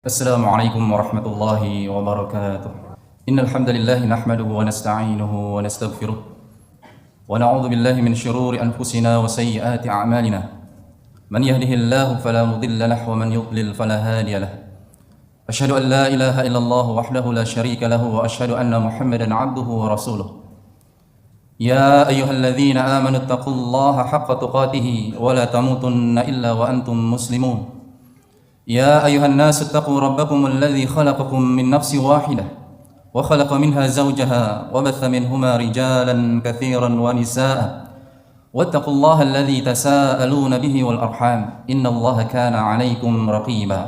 السلام عليكم ورحمة الله وبركاته. إن الحمد لله نحمده ونستعينه ونستغفره ونعوذ بالله من شرور أنفسنا وسيئات أعمالنا. من يهده الله فلا مضل له ومن يضلل فلا هادي له. أشهد أن لا إله إلا الله وحده لا شريك له وأشهد أن محمدا عبده ورسوله. يا أيها الذين آمنوا اتقوا الله حق تقاته ولا تموتن إلا وأنتم مسلمون. يا أيها الناس اتقوا ربكم الذي خلقكم من نفس واحدة وخلق منها زوجها وبث منهما رجالا كثيرا ونساء واتقوا الله الذي تساءلون به والأرحام إن الله كان عليكم رقيبا.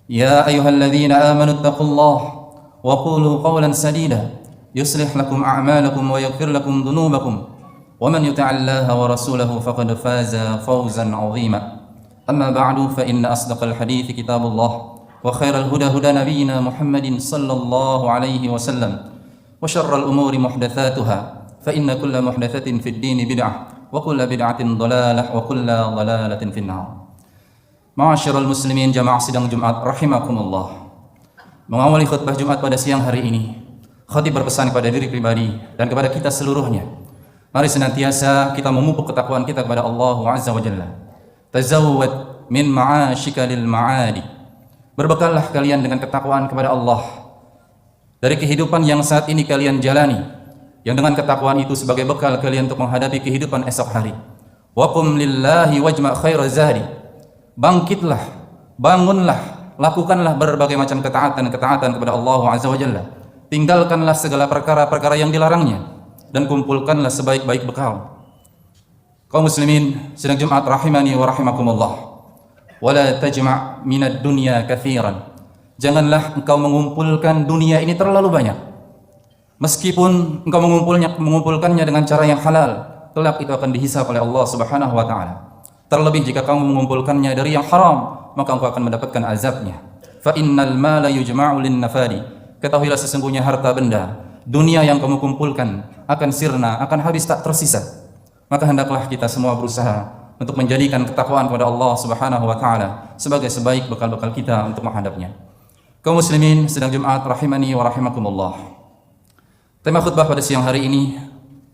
يا أيها الذين آمنوا اتقوا الله وقولوا قولا سديدا يصلح لكم أعمالكم ويغفر لكم ذنوبكم ومن يطع الله ورسوله فقد فاز فوزا عظيما. أما بعد فإن أصدق الحديث كتاب الله وخير الهدى هدى نبينا محمد صلى الله عليه وسلم وشر الأمور محدثاتها فإن كل محدثة في الدين بدعة وكل بدعة ضلالة وكل ضلالة في النار. Ma'asyiral muslimin jamaah sidang Jumat rahimakumullah. Mengawali khutbah Jumat pada siang hari ini, khatib berpesan kepada diri pribadi dan kepada kita seluruhnya. Mari senantiasa kita memupuk ketakwaan kita kepada Allah Azza wa Jalla. Tazawwad min ma'ashika lil ma'adi. Berbekallah kalian dengan ketakwaan kepada Allah dari kehidupan yang saat ini kalian jalani, yang dengan ketakwaan itu sebagai bekal kalian untuk menghadapi kehidupan esok hari. Wa qum lillahi wajma' khaira zadi. Bangkitlah, bangunlah, lakukanlah berbagai macam ketaatan kepada Allah Azza wa Jalla. Tinggalkanlah segala perkara-perkara yang dilarangnya dan kumpulkanlah sebaik-baik bekal. Kaum muslimin sidang Jumat rahimani wa rahimakumullah. Wala tajma' minad dunya katsiran. Janganlah engkau mengumpulkan dunia ini terlalu banyak. Meskipun engkau mengumpulkannya dengan cara yang halal, kelak itu akan dihisab oleh Allah Subhanahu wa taala. Terlebih jika kamu mengumpulkannya dari yang haram, maka engkau akan mendapatkan azabnya. Fa innal mala yujma'u lin nafadi. Ketahuilah sesungguhnya harta benda, dunia yang kamu kumpulkan akan sirna, akan habis tak tersisa. Maka hendaklah kita semua berusaha untuk menjadikan ketakwaan kepada Allah Subhanahu wa taala sebagai sebaik bekal-bekal kita untuk menghadapnya. Kaum muslimin sedang Jumat rahimani wa rahimakumullah. Tema khutbah pada siang hari ini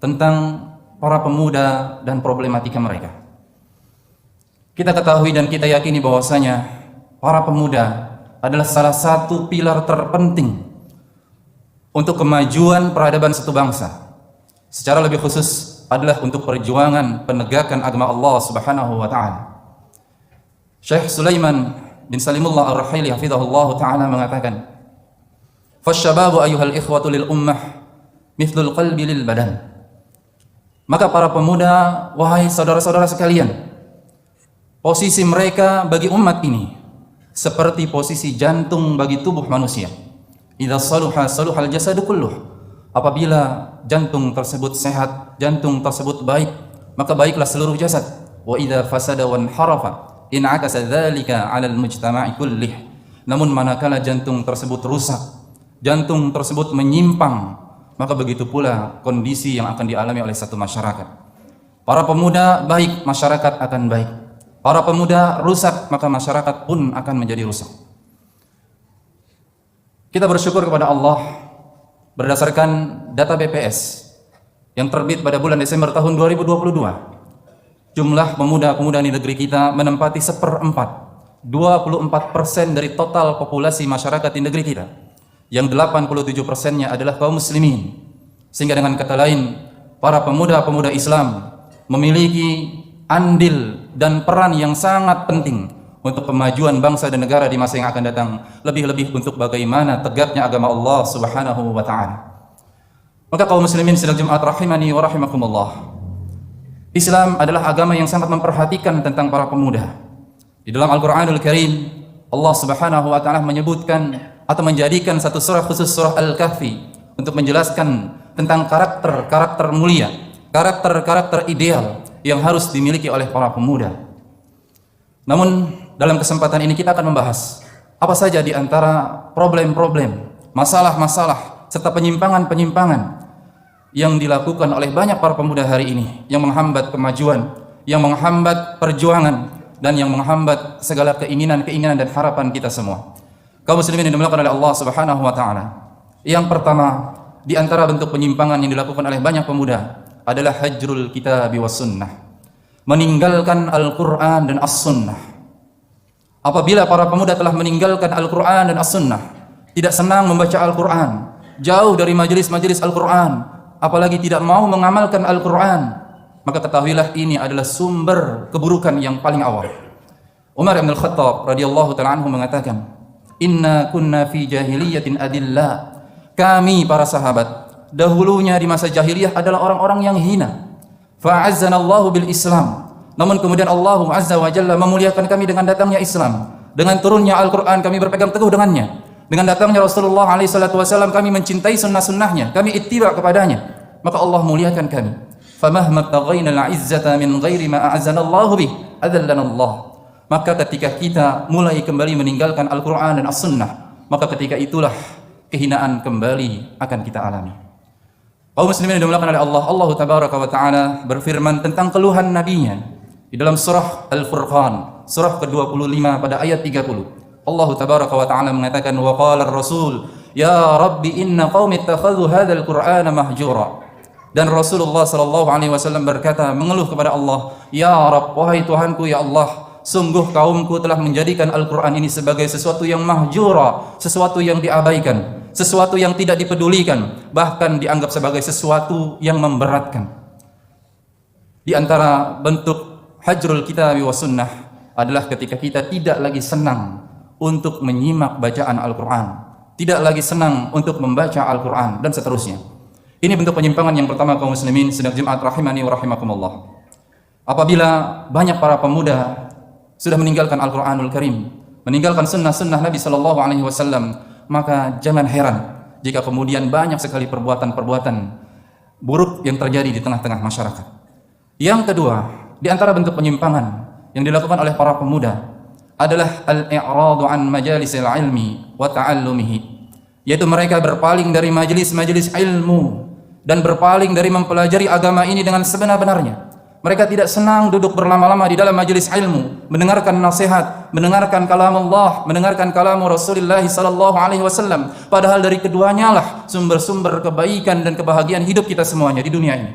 tentang para pemuda dan problematika mereka. Kita ketahui dan kita yakini bahwasanya para pemuda adalah salah satu pilar terpenting untuk kemajuan peradaban satu bangsa. Secara lebih khusus adalah untuk perjuangan penegakan agama Allah Subhanahu wa taala. Syekh Sulaiman bin Salimullah Ar-Rahili hafizahullah taala mengatakan, "Fasyababu ayyuhal ikhwatu lil ummah mithlul qalbi lil badan." Maka para pemuda, wahai saudara-saudara sekalian, posisi mereka bagi umat ini seperti posisi jantung bagi tubuh manusia. Idza saluha saluhal jasadu kulluh. Apabila jantung tersebut sehat, jantung tersebut baik, maka baiklah seluruh jasad. Wa idza fasada wan harafa in'akasa dzalika 'alal mujtama'i kullih. Namun manakala jantung tersebut rusak, jantung tersebut menyimpang, maka begitu pula kondisi yang akan dialami oleh satu masyarakat. Para pemuda baik, masyarakat akan baik. Para pemuda rusak, maka masyarakat pun akan menjadi rusak. Kita bersyukur kepada Allah berdasarkan data BPS yang terbit pada bulan Desember tahun 2022, jumlah pemuda-pemuda di negeri kita menempati 24% dari total populasi masyarakat di negeri kita, yang 87%-nya adalah kaum muslimin. Sehingga dengan kata lain, para pemuda-pemuda Islam memiliki andil dan peran yang sangat penting untuk kemajuan bangsa dan negara di masa yang akan datang, lebih-lebih untuk bagaimana tegaknya agama Allah Subhanahu wa taala. Maka kaum muslimin sidang Jumat rahimani wa rahimakumullah. Islam adalah agama yang sangat memperhatikan tentang para pemuda. Di dalam Al-Qur'anul Karim, Allah Subhanahu wa taala menyebutkan atau menjadikan satu surah khusus, surah Al-Kahfi, untuk menjelaskan tentang karakter-karakter mulia, karakter-karakter ideal yang harus dimiliki oleh para pemuda. Namun dalam kesempatan ini kita akan membahas apa saja di antara problem-problem, masalah-masalah, serta penyimpangan-penyimpangan yang dilakukan oleh banyak para pemuda hari ini, yang menghambat kemajuan, yang menghambat perjuangan, dan yang menghambat segala keinginan-keinginan dan harapan kita semua. Kaum muslimin yang dimuliakan oleh Allah Subhanahu wa taala. Yang pertama, di antara bentuk penyimpangan yang dilakukan oleh banyak pemuda adalah hajrul kitabi was sunnah. Meninggalkan Al-Qur'an dan As-Sunnah. Apabila para pemuda telah meninggalkan Al-Qur'an dan As-Sunnah, tidak senang membaca Al-Qur'an, jauh dari majelis-majelis Al-Qur'an, apalagi tidak mau mengamalkan Al-Qur'an, maka ketahuilah ini adalah sumber keburukan yang paling awal. Umar bin Al-Khattab radhiyallahu ta'ala anhu mengatakan, "Inna kunna fi jahiliyatin adilla." Kami para sahabat dahulunya di masa jahiliyah adalah orang-orang yang hina. Fa'azzanallahu bil Islam. Namun kemudian Allah Azza wa Jalla memuliakan kami dengan datangnya Islam, dengan turunnya Al-Qur'an kami berpegang teguh dengannya. Dengan datangnya Rasulullah alaihi salatu wasallam kami mencintai sunnah-sunnahnya, kami ittiba kepadanya. Maka Allah muliakan kami. Famahma taghaina al-'izzata min ghairi ma a'azzanallahu bih, adzallana Allah. Maka ketika kita mulai kembali meninggalkan Al-Qur'an dan As-Sunnah, maka ketika itulah kehinaan kembali akan kita alami. Kaum muslimin yang dimuliakan oleh Allah, Allah tabaraka wa taala berfirman tentang keluhan nabinya di dalam surah Al-Furqan, surah ke-25 pada ayat 30. Allah tabaraka wa taala mengatakan, wa qala ar-rasul ya rabbi inna qaumi ittakhadhu hadzal qur'ana mahjura. Dan Rasulullah sallallahu alaihi wasallam berkata, mengeluh kepada Allah, ya Rabb, wahai Tuhanku, ya Allah, sungguh kaumku telah menjadikan Al-Qur'an ini sebagai sesuatu yang mahjura, sesuatu yang diabaikan, sesuatu yang tidak dipedulikan, bahkan dianggap sebagai sesuatu yang memberatkan. Di antara bentuk hajrul kitabi was sunnah adalah ketika kita tidak lagi senang untuk menyimak bacaan Al-Qur'an, tidak lagi senang untuk membaca Al-Qur'an, dan seterusnya. Ini bentuk penyimpangan yang pertama kaum muslimin sedang Jumat rahimani wa rahimakumullah. Apabila banyak para pemuda sudah meninggalkan Al-Qur'anul Karim, meninggalkan sunnah-sunnah Nabi sallallahu alaihi wasallam, maka jangan heran jika kemudian banyak sekali perbuatan-perbuatan buruk yang terjadi di tengah-tengah masyarakat. Yang kedua, di antara bentuk penyimpangan yang dilakukan oleh para pemuda adalah al-i'radu an majalisil ilmi wa ta'allumihi, yaitu mereka berpaling dari majelis-majelis ilmu dan berpaling dari mempelajari agama ini dengan sebenar-benarnya. Mereka tidak senang duduk berlama-lama di dalam majelis ilmu, mendengarkan nasihat, mendengarkan kalam Allah, mendengarkan kalam Rasulullah sallallahu alaihi wasallam. Padahal dari keduanya lah sumber-sumber kebaikan dan kebahagiaan hidup kita semuanya di dunia ini.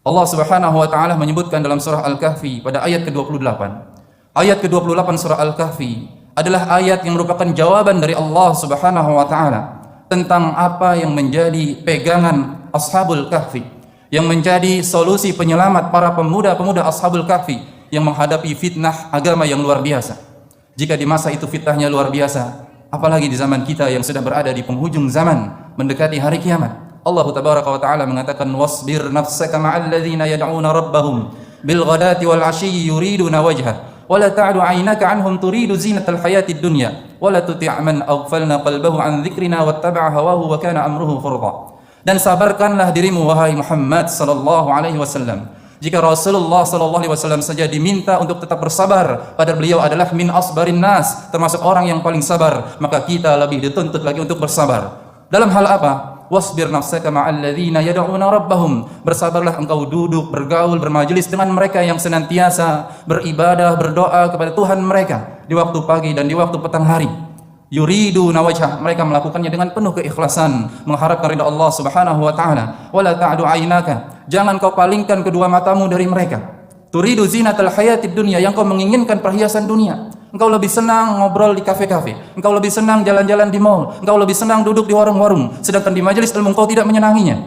Allah Subhanahu wa taala menyebutkan dalam surah Al-Kahfi pada ayat ke-28. Ayat ke-28 surah Al-Kahfi adalah ayat yang merupakan jawaban dari Allah Subhanahu wa taala tentang apa yang menjadi pegangan Ashabul Kahfi, yang menjadi solusi penyelamat para pemuda-pemuda Ashabul Kahfi yang menghadapi fitnah agama yang luar biasa. Jika di masa itu fitnahnya luar biasa, apalagi di zaman kita yang sudah berada di penghujung zaman, mendekati hari kiamat. Allah tabaraka wa taala mengatakan, wasbir nafsaka ma'al ladzina yad'una rabbahum bil ghadati wal 'ashyi yuriduna wajha wa la ta'du 'ainaka 'anhum turidu zinatal hayatid dunya wa la tuti' man aghfalna qalbahu 'an dzikrina wattaba'a hawahu wa kana amruhu furta. Dan sabarkanlah dirimu wahai Muhammad sallallahu alaihi wasallam. Jika Rasulullah sallallahu alaihi wasallam saja diminta untuk tetap bersabar, padahal beliau adalah min asbarin nas, termasuk orang yang paling sabar, maka kita lebih dituntut lagi untuk bersabar. Dalam hal apa? Wasbir nafsaka ma'al ladzina yad'una rabbahum. Bersabarlah engkau duduk, bergaul, bermajelis dengan mereka yang senantiasa beribadah, berdoa kepada Tuhan mereka di waktu pagi dan di waktu petang hari. Yuriduna wajhah, mereka melakukannya dengan penuh keikhlasan, mengharapkan ridha Allah Subhanahu wa taala. Wala ta'du 'ainaka, jangan kau palingkan kedua matamu dari mereka. Turidu zinatal hayatid dunya, yang kau menginginkan perhiasan dunia. Engkau lebih senang ngobrol di kafe-kafe, engkau lebih senang jalan-jalan di mall, engkau lebih senang duduk di warung-warung, sedangkan di majelis ilmu engkau tidak menyenanginya.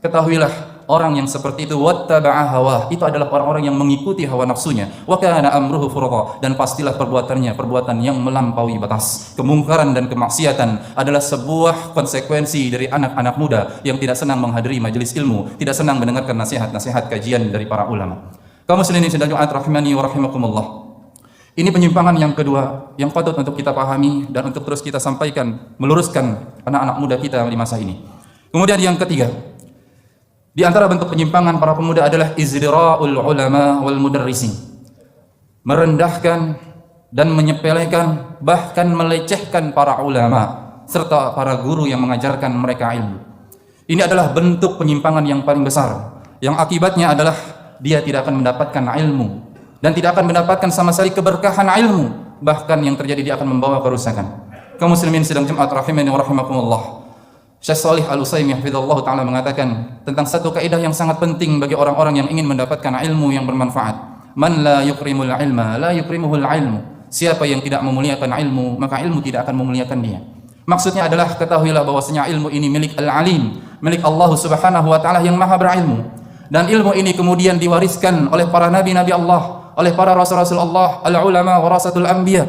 Ketahuilah, orang yang seperti itu wattaba'a hawah, itu adalah orang-orang yang mengikuti hawa nafsunya. Wa kana amruhu furqa, dan pastilah perbuatannya perbuatan yang melampaui batas. Kemungkaran dan kemaksiatan adalah sebuah konsekuensi dari anak-anak muda yang tidak senang menghadiri majelis ilmu, tidak senang mendengarkan nasihat-nasihat kajian dari para ulama. Kaum muslimin sedang Jumat rahimani wa rahimakumullah. Ini penyimpangan yang kedua yang patut untuk kita pahami dan untuk terus kita sampaikan, meluruskan anak-anak muda kita di masa ini. Kemudian yang ketiga, di antara bentuk penyimpangan para pemuda adalah izdira'ul ulama wal mudarrisin. Merendahkan dan menyepelekan, bahkan melecehkan para ulama serta para guru yang mengajarkan mereka ilmu. Ini adalah bentuk penyimpangan yang paling besar, yang akibatnya adalah dia tidak akan mendapatkan ilmu dan tidak akan mendapatkan sama sekali keberkahan ilmu, bahkan yang terjadi dia akan membawa kerusakan. Kaum muslimin sidang Jumat rahimani wa rahimakumullah. Syekh Shalih Al-Utsaimin hafizallahu taala mengatakan tentang satu kaidah yang sangat penting bagi orang-orang yang ingin mendapatkan ilmu yang bermanfaat. Man la yukrimul ilma la yukrimuhul ilmu. Siapa yang tidak memuliakan ilmu, maka ilmu tidak akan memuliakan dia. Maksudnya adalah ketahuilah bahwasanya ilmu ini milik Al-Alim, milik Allah Subhanahu wa taala yang Maha berilmu. Dan ilmu ini kemudian diwariskan oleh para nabi-nabi Allah, oleh para rasul-rasul Allah, al-ulama warasatul anbiya.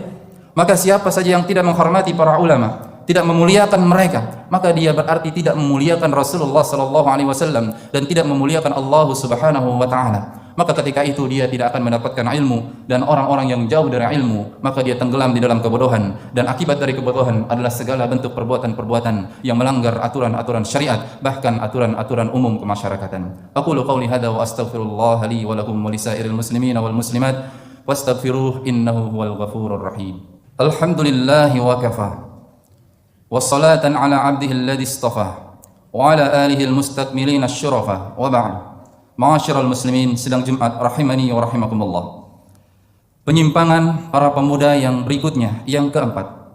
Maka siapa saja yang tidak menghormati para ulama, tidak memuliakan mereka, maka dia berarti tidak memuliakan Rasulullah sallallahu alaihi wasallam dan tidak memuliakan Allah Subhanahu wa taala. Maka ketika itu dia tidak akan mendapatkan ilmu, dan orang-orang yang jauh dari ilmu maka dia tenggelam di dalam kebodohan, dan akibat dari kebodohan adalah segala bentuk perbuatan-perbuatan yang melanggar aturan-aturan syariat, bahkan aturan-aturan umum kemasyarakatan. Aqulu qauli hadza wa astaghfirullah li wa lakum wa lisairil muslimina wal muslimat wastaghfiruh innahu huwal ghafurur rahim. Alhamdulillahi wa kafa wassalatan ala abdihi alladhi istafa wa ala alihi almustakmilin asy-syurafa wa ba'd. Ma'asyiral muslimin sidang Jumat rahimani wa rahimakumullah. Penyimpangan para pemuda yang berikutnya, yang keempat,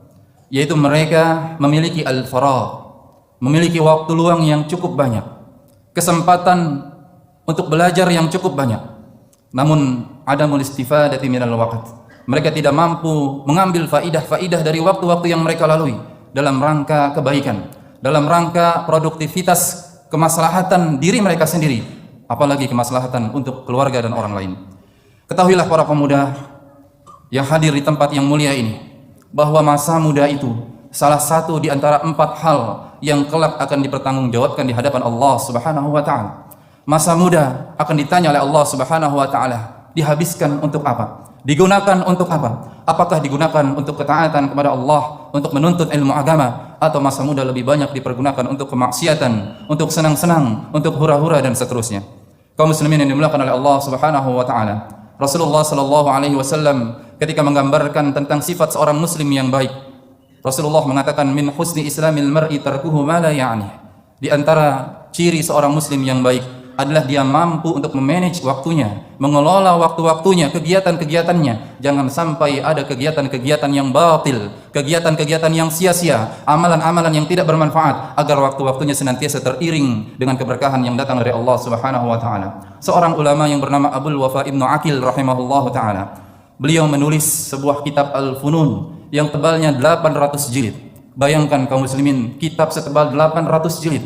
yaitu mereka memiliki al-faragh, memiliki waktu luang yang cukup banyak, kesempatan untuk belajar yang cukup banyak, namun adamul istifadati minal waqt. Mereka tidak mampu mengambil faidah-faidah dari waktu-waktu yang mereka lalui dalam rangka kebaikan, dalam rangka produktivitas, kemaslahatan diri mereka sendiri, apalagi kemaslahatan untuk keluarga dan orang lain. Ketahuilah para pemuda yang hadir di tempat yang mulia ini, bahwa masa muda itu salah satu di antara 4 hal yang kelak akan dipertanggungjawabkan di hadapan Allah Subhanahu wa taala. Masa muda akan ditanya oleh Allah Subhanahu wa taala, dihabiskan untuk apa? Digunakan untuk apa? Apakah digunakan untuk ketaatan kepada Allah, untuk menuntut ilmu agama, atau masa muda lebih banyak dipergunakan untuk kemaksiatan, untuk senang-senang, untuk hura-hura dan seterusnya? Kaum muslimin yang dimuliakan oleh Allah Subhanahu wa taala, Rasulullah sallallahu alaihi wasallam ketika menggambarkan tentang sifat seorang muslim yang baik, Rasulullah mengatakan min husni islamil mar'i tarkuhu ma la ya'ni. Di antara ciri seorang muslim yang baik adalah dia mampu untuk memanage waktunya, mengelola waktu-waktunya, kegiatan-kegiatannya. Jangan sampai ada kegiatan-kegiatan yang batil, kegiatan-kegiatan yang sia-sia, amalan-amalan yang tidak bermanfaat, agar waktu-waktunya senantiasa teriring dengan keberkahan yang datang dari Allah Subhanahu wa taala. Seorang ulama yang bernama Abdul Wafa Ibnu Aqil rahimahullahu taala, beliau menulis sebuah kitab Al-Funun yang tebalnya 800 jilid. Bayangkan kaum muslimin, kitab setebal 800 jilid.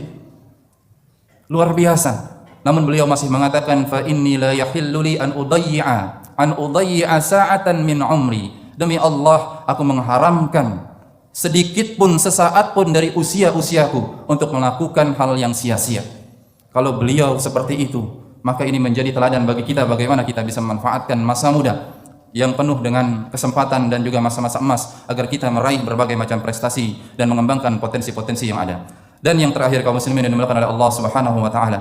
Luar biasa. Namun beliau masih mengatakan fa inni la yahillu li an udayyi'a sa'atan min umri. Demi Allah, aku mengharamkan sedikit pun, sesaat pun dari usia-usiaku untuk melakukan hal yang sia-sia. Kalau beliau seperti itu, maka ini menjadi teladan bagi kita bagaimana kita bisa memanfaatkan masa muda yang penuh dengan kesempatan dan juga masa-masa emas agar kita meraih berbagai macam prestasi dan mengembangkan potensi-potensi yang ada. Dan yang terakhir kaum muslimin yang dimuliakan oleh Allah Subhanahu wa taala,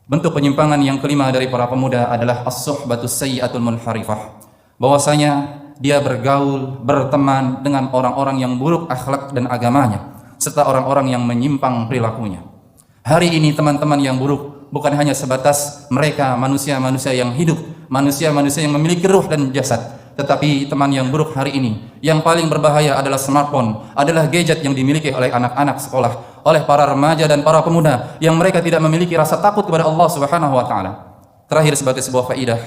bentuk penyimpangan yang kelima dari para pemuda adalah as-suhbatus sayyi'atul munharifah. Bahwasanya dia bergaul, berteman dengan orang-orang yang buruk akhlak dan agamanya, serta orang-orang yang menyimpang perilakunya. Hari ini teman-teman yang buruk bukan hanya sebatas mereka manusia-manusia yang hidup, manusia-manusia yang memiliki ruh dan jasad, tetapi teman yang buruk hari ini yang paling berbahaya adalah smartphone, adalah gadget yang dimiliki oleh anak-anak sekolah, oleh para remaja dan para pemuda yang mereka tidak memiliki rasa takut kepada Allah Subhanahu wa taala. Terakhir sebagai sebuah faidah,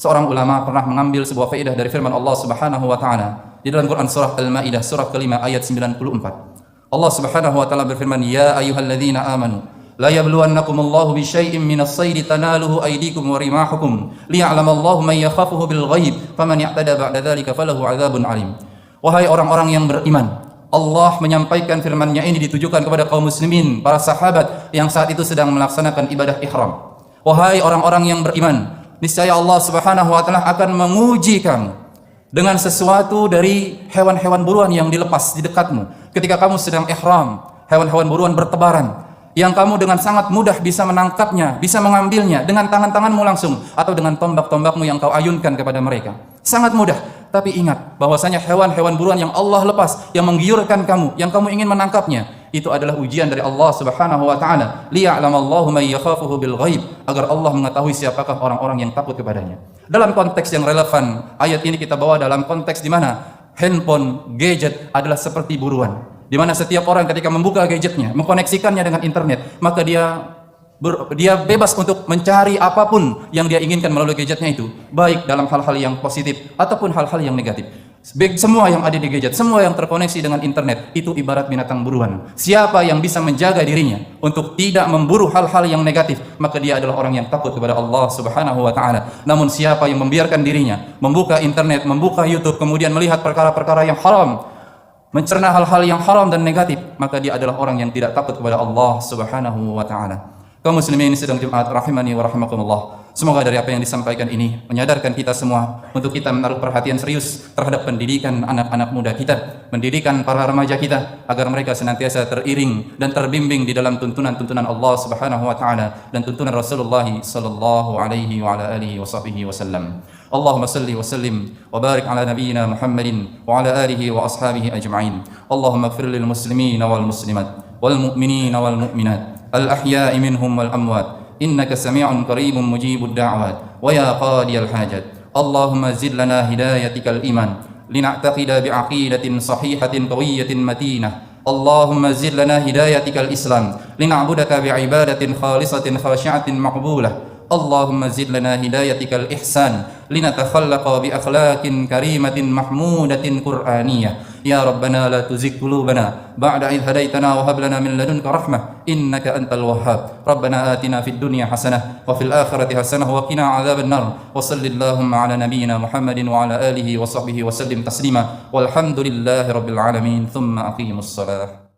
seorang ulama pernah mengambil sebuah faidah dari firman Allah Subhanahu wa taala di dalam Quran surah Al-Maidah surah kelima ayat 94. Allah Subhanahu wa taala berfirman, "Ya ayyuhalladzina amanu la yabluwannakumullahu bisyai'in minas saydi tanaluhu aydikum wa rimahukum liya'lamallahu man yakhafuhu bil ghaib faman ya'tada ba'da dzalika falahu 'adzabun 'alim." Wahai orang-orang yang beriman, Allah menyampaikan firman-Nya ini ditujukan kepada kaum muslimin, para sahabat yang saat itu sedang melaksanakan ibadah ihram. Wahai orang-orang yang beriman, niscaya Allah Subhanahu wa taala akan menguji kamu dengan sesuatu dari hewan-hewan buruan yang dilepas di dekatmu. Ketika kamu sedang ihram, hewan-hewan buruan bertebaran yang kamu dengan sangat mudah bisa menangkapnya, bisa mengambilnya dengan tangan-tanganmu langsung atau dengan tombak-tombakmu yang kau ayunkan kepada mereka. Sangat mudah. Tapi ingat bahwasanya hewan-hewan buruan yang Allah lepas, yang menggiurkan kamu, yang kamu ingin menangkapnya, itu adalah ujian dari Allah Subhanahu wa taala. Liya'lamallahu may yakhafuhu bil ghaib, agar Allah mengetahui siapakah orang-orang yang takut kepadanya. Dalam konteks yang relevan, ayat ini kita bawa dalam konteks di mana handphone, gadget adalah seperti buruan, di mana setiap orang ketika membuka gadgetnya, mengkoneksikannya dengan internet, maka dia bebas untuk mencari apapun yang dia inginkan melalui gadgetnya itu, baik dalam hal-hal yang positif ataupun hal-hal yang negatif. Semua yang ada di gadget, semua yang terkoneksi dengan internet itu ibarat binatang buruan. Siapa yang bisa menjaga dirinya untuk tidak memburu hal-hal yang negatif, maka dia adalah orang yang takut kepada Allah Subhanahu wa taala. Namun siapa yang membiarkan dirinya membuka internet, membuka YouTube, kemudian melihat perkara-perkara yang haram, mencerna hal-hal yang haram dan negatif, maka dia adalah orang yang tidak takut kepada Allah Subhanahu wa taala. Kaum muslimin sedang Jumat rahimani wa rahimakumullah. Semoga dari apa yang disampaikan ini menyadarkan kita semua untuk kita menaruh perhatian serius terhadap pendidikan anak-anak muda kita, pendidikan para remaja kita, agar mereka senantiasa teriring dan terbimbing di dalam tuntunan-tuntunan Allah Subhanahu wa taala dan tuntunan Rasulullah sallallahu alaihi wa ala alihi washabbihi wasallam. Allahumma salli wa sallim wa barik ala nabiyyina Muhammadin wa ala alihi wa ashabihi ajma'in. Allahumma ighfir lil muslimina wal muslimat wal mu'minina wal mu'minat الأحياء منهم والأموات إنك سميع قريب مجيب الدعوات ويا قاضي الحاجات اللهم زد لنا هدايتك الإيمان لنعتقد بعقيدة صحيحة قوية متينة اللهم زد لنا هدايتك الإسلام لنعبدك بعبادة خالصة خاشعة مقبولة اللهم زد لنا هدايتك الإحسان لنتخلق بأخلاق كريمة محمودة قرآنية يا ربنا لا تزغ قلوبنا بعد إذ هديتنا وهب لنا من لدنك رحمة إنك أنت الوهاب ربنا آتنا في الدنيا حسنة وفي الآخرة حسنة وقنا عذاب النار وصل اللهم على نبينا محمد وعلى آله وصحبه وسلم تسليما والحمد لله رب العالمين ثم أقيموا الصلاة.